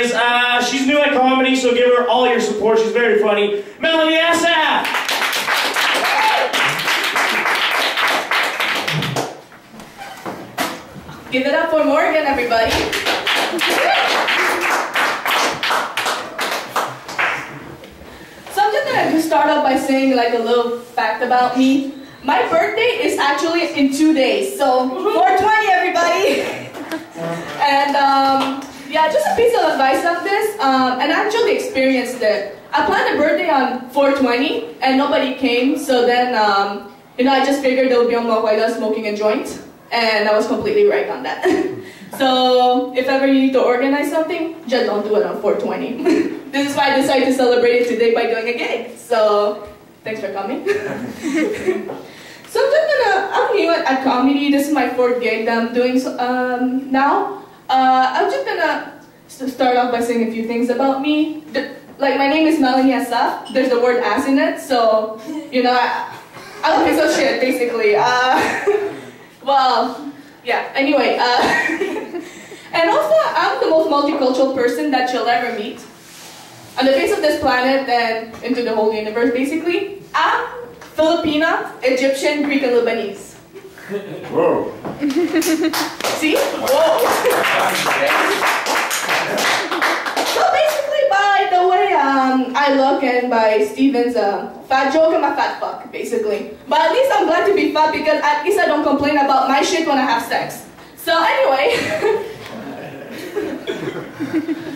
is, she's new at comedy, so give her all your support. She's very funny. Melanie Asaf! Give it up for Morgan, everybody. So I'm just gonna start off by saying like a little fact about me. My birthday is actually in 2 days, so 420, everybody. And yeah, just a piece of advice on this, and I actually experienced it. I planned a birthday on 420, and nobody came, so then, you know, I just figured there would be a Mahuayla smoking a joint, and I was completely right on that. So, if ever you need to organize something, just don't do it on 420. This is why I decided to celebrate it today by doing a gig, so thanks for coming. So I'm new at comedy. This is my 4th gig that I'm doing now. I'm just gonna start off by saying a few things about me. Like, my name is Melanie Asaf. There's the word ass in it, so, you know, I look piece of shit, basically. Well, yeah, anyway. And also, I'm the most multicultural person that you'll ever meet. On the face of this planet and into the whole universe, basically. I'm Filipina, Egyptian, Greek, and Lebanese. Whoa. See? Whoa. So basically, by the way I look and by Steven's fat joke, I'm a fat fuck, basically. But at least I'm glad to be fat because at least I don't complain about my shit when I have sex. So anyway.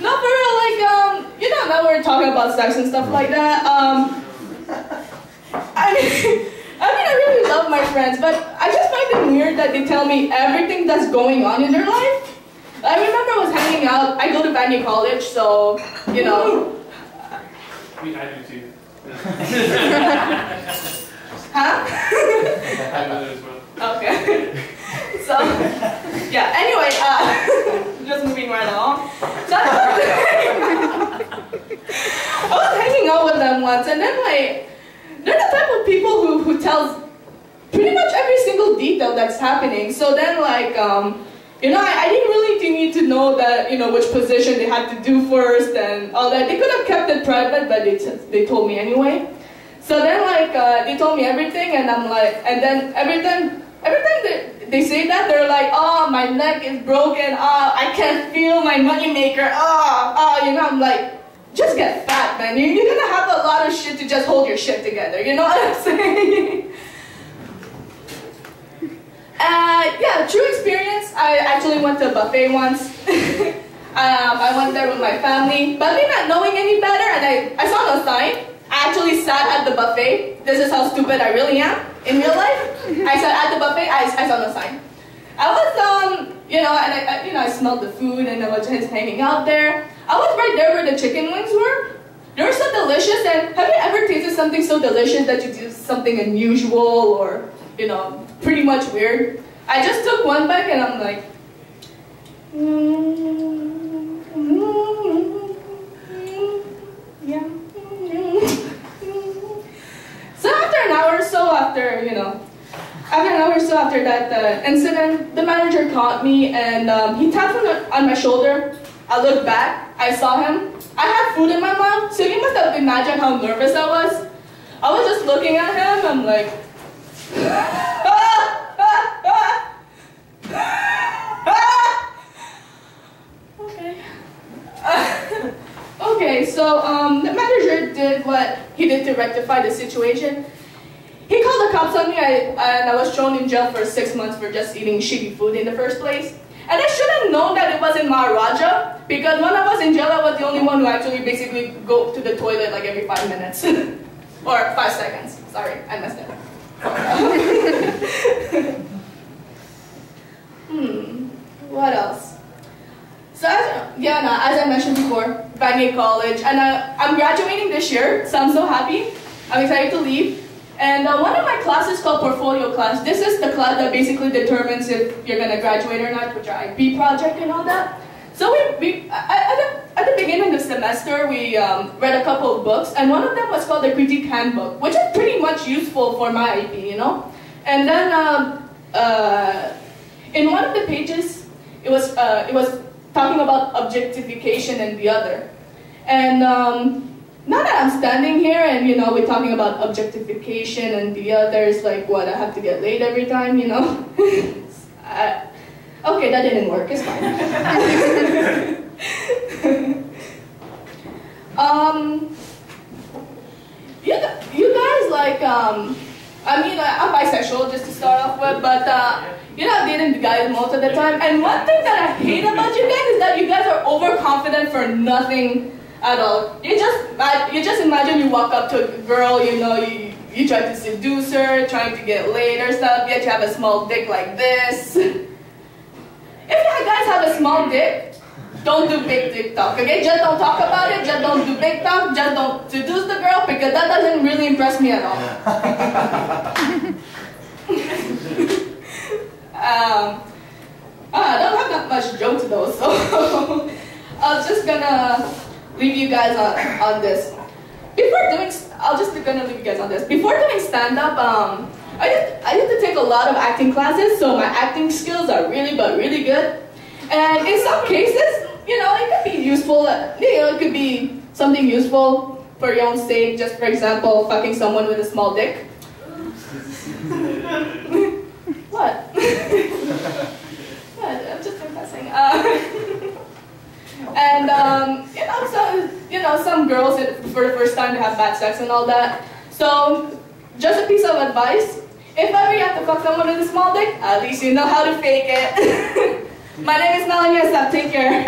No, for real, like, you know, now we're talking about sex and stuff like that. I mean, I really love my friends, but I just find it weird that they tell me everything that's going on in their life. I remember I was hanging out, I go to Vanier College, so, you know. I do too. Huh? I do as well. Okay. So, yeah, anyway, just moving right along. So I was hanging out with them once, and then like, they're the type of people who tells pretty much every single detail that's happening. So then like, you know, I didn't really need to know that, you know, which position they had to do first and all that. They could have kept it private, but they told me anyway. So then like, they told me everything, and I'm like, and then every time they say that, they're like, oh, my neck is broken, oh, I can't feel my money maker, oh, you know, I'm like, just get fat, man. You're gonna have a lot of shit to just hold your shit together, you know what I'm saying? Yeah, true experience. I actually went to a buffet once. I went there with my family, but me not knowing any better, and I saw no sign. I actually sat at the buffet. This is how stupid I really am in real life. I sat at the buffet, I saw no sign. I was, you know, and I smelled the food, and I was just hanging out there. I was right there where the chicken wings were. They were so delicious, and have you ever tasted something so delicious that you do something unusual or, you know, pretty much weird? I just took one bite, and I'm like, yeah. So after an hour or so after, you know, after that incident, the manager caught me, and he tapped on my shoulder. I looked back, I saw him. I had food in my mouth, so you must have imagined how nervous I was. I was just looking at him, I'm like, okay. Okay, so the manager did what he did to rectify the situation. He called the cops on me, and I was thrown in jail for 6 months for just eating shitty food in the first place. And I should have known that it wasn't Maharaja, because when I was in jail, I was the only one who actually basically go to the toilet like every 5 minutes. Or 5 seconds. Sorry, I messed up. What else? So, as I mentioned before, Vanier College, and I'm graduating this year, so I'm so happy. I'm excited to leave. And one of my classes called Portfolio class. This is the class that basically determines if you're going to graduate or not with your IP project and all that. So at the beginning of the semester, we read a couple of books, and one of them was called the Critique Handbook, which is pretty much useful for my IP, you know? And then in one of the pages, it was talking about objectification and the other. And now that I'm standing here and, you know, we're talking about objectification and the others, like what, I have to get laid every time, you know? Okay, that didn't work, it's fine. You guys like, I mean, I'm bisexual just to start off with, but you know, I'm dating guys most of the time. And one thing that I hate about you guys is that you guys are overconfident for nothing at all. You just imagine you walk up to a girl, you know, you try to seduce her, trying to get laid or stuff, yet you have a small dick like this. If you guys have a small dick, don't do big dick talk, okay? Just don't talk about it, just don't do big talk, just don't seduce the girl, because that doesn't really impress me at all. I don't have that much jokes though, so I was just gonna leave you guys on this. Gonna leave you guys on this. Before doing stand-up, I used to take a lot of acting classes, so my acting skills are really good. And in some cases, you know, it could be useful, you know, it could be something useful for your own sake, just for example, fucking someone with a small dick. What? What? I'm just confessing. And you know, some girls for the first time they have bad sex and all that. So, just a piece of advice: if ever you have to fuck someone with a small dick, at least you know how to fake it. My name is Melanie. Take care.